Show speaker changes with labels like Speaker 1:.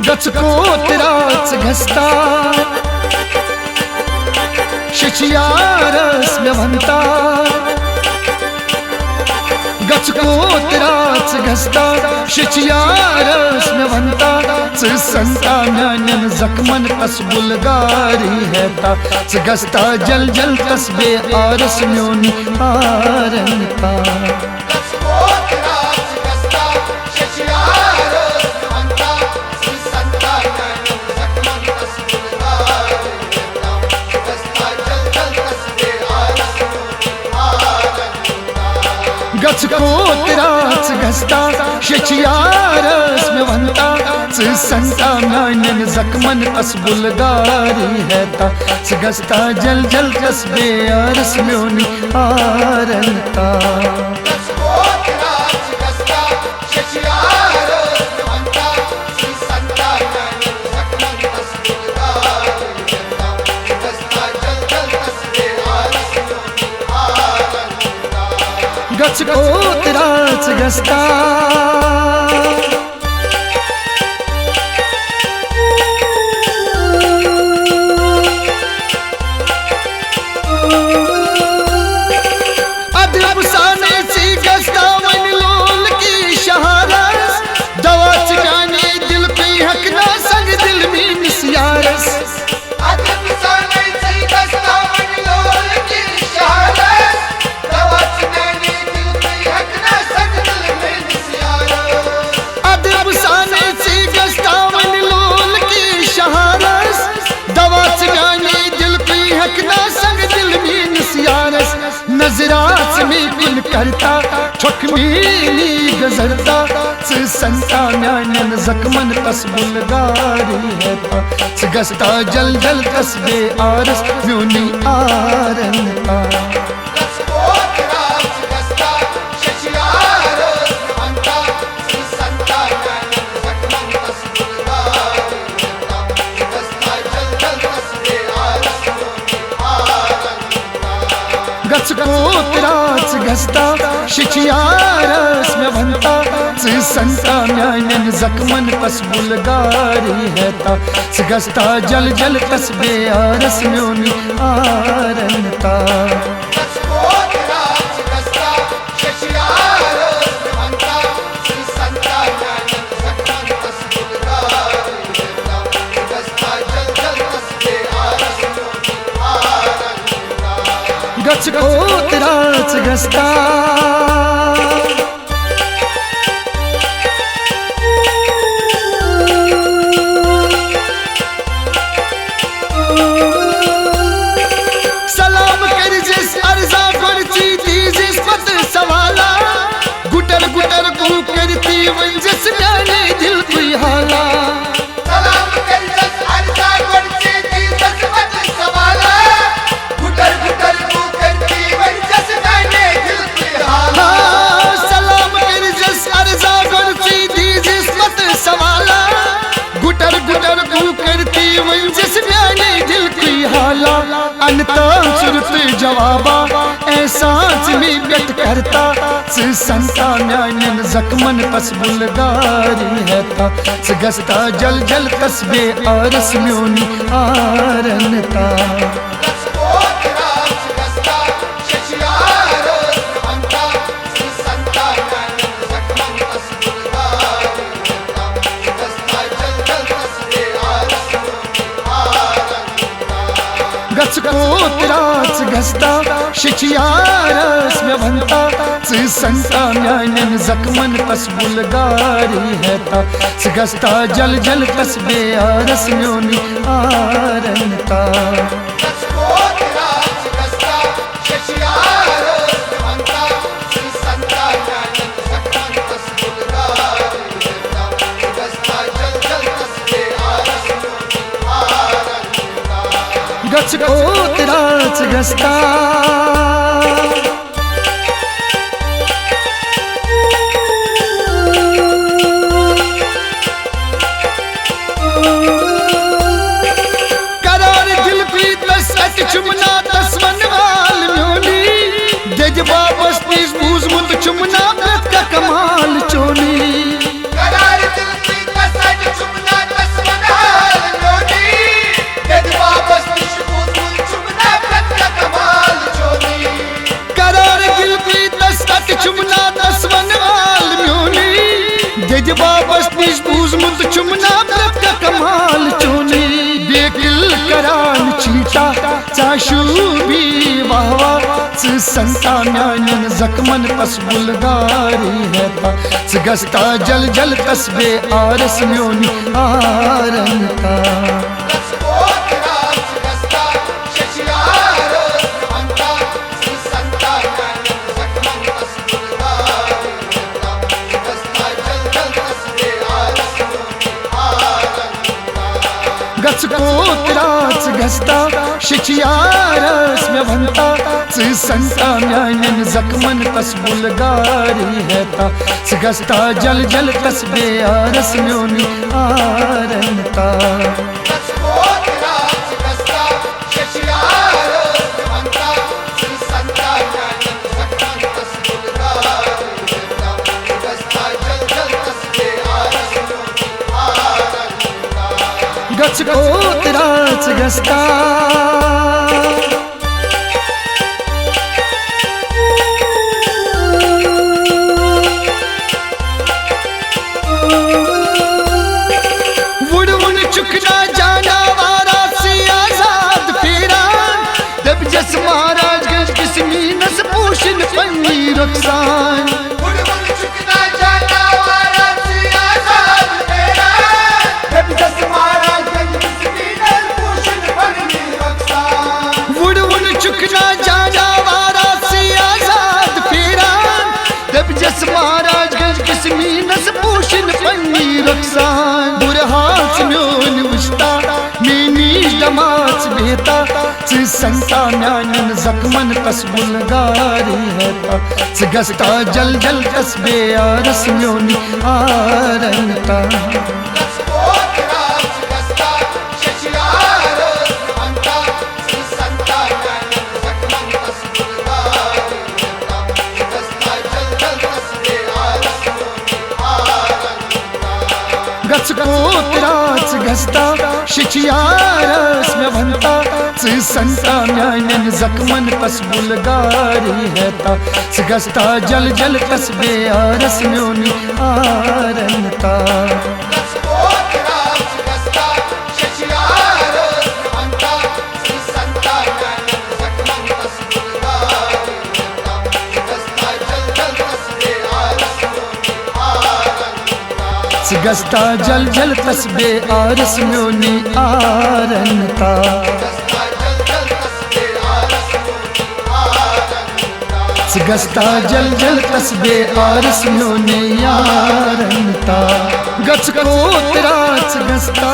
Speaker 1: गचको तिराच घसता शिचियारस में बनता गचको तिराच घसता शिचियारस में बनता संता म्यान जख्मन तस बुलगारी हैता गसता जल जल तस्बे आरस म्योनी आरनता गचको तिराच घसता शिचियारस में बनता संता म्यान जख्मन तस बुलगारी हैता गसता जल जल तस्बे आरस म्योनी आरनता गचको तिराच घसता अदब साने सी घसता मन लोल की शहारस दवा चिकाने दिल पे हक ना संग दिल में निस्यारस नजरात में कुल करता छुकमीनी गजरता संता म्यान जख्मन तस बुलगारी हैता गसता जल जल तस्बे आरस म्योनी आरनता गचको तिराच घसता शिचियारस में बनता संता म्यान जख्मन तस बुलगारी हैता गसता जल जल तस्बे आरस म्योनी आरनता गचको तिराच घसता सलाम कर जिस अर्जा करती थी जिस पत सवाला गुटर गुटर को करती वन जिस म्याने दिल कोई हाला सूरत जवाबा एहसास में व्यक्त करता संता म्यान जख्मन तस बुलगारी हैता गसता जल जल तस्बे आरस म्योनी आरनता गचको तिराच घसता शिचियारस में बनता संता म्यान जख्मन तस बुलगारी हैता गसता जल जल तस्बे आरस म्योनी आरनता गचको तिराच घसता करार दिल की तस चुमना तस मनवाल म्योनी जज वापस तीस बूझ मुंद चुमना का कमाल चोली करार दिल की तस चुमना तस मध्य वापस निज बूझमुत चुमना प्रभ का कमाल चोनी बेकिल करान चीटा चाशू भी वाहवा संता म्यान जख्मन पस बुलगारी है गस्ता जल जल तस्बे आरस म्योनी आरंता गच कोत्राच गस्ता शिचियारस में भंता संता म्यान जख्मन तस बुलगारी है गस्ता जल जल तस्बे आरस म्योनी आरंता गच कोत्राच गस्ता वुड़ वुड़ चुकना जाना वारा से आजाद फेरा दब जस महाराज गंज किस्मी नस पोषण पन्नी रक्सान चुकना जाना वारा से आजाद फेरा दब जस महाराज गंज किस्मी नस पोषण पन्नी रक्सान बुरहाच म्योन उस्ता मीनीश दमाच बेता संता म्यान जख्मन तस बुलगारी है गस्ता जल जल तस्बे आरस म्योनी आरंता गच कोत्राच गस्ता शिचियारस में भंता संता म्यान जख्मन तस बुलगारी है गस्ता जल जल तस्बे आरस म्योनी आरंता गस्ता जल जल तस्बे आरस म्योनी आरंता गस्ता जल जल तस्बे आरस म्योनी आरंता गच कोत्राच गस्ता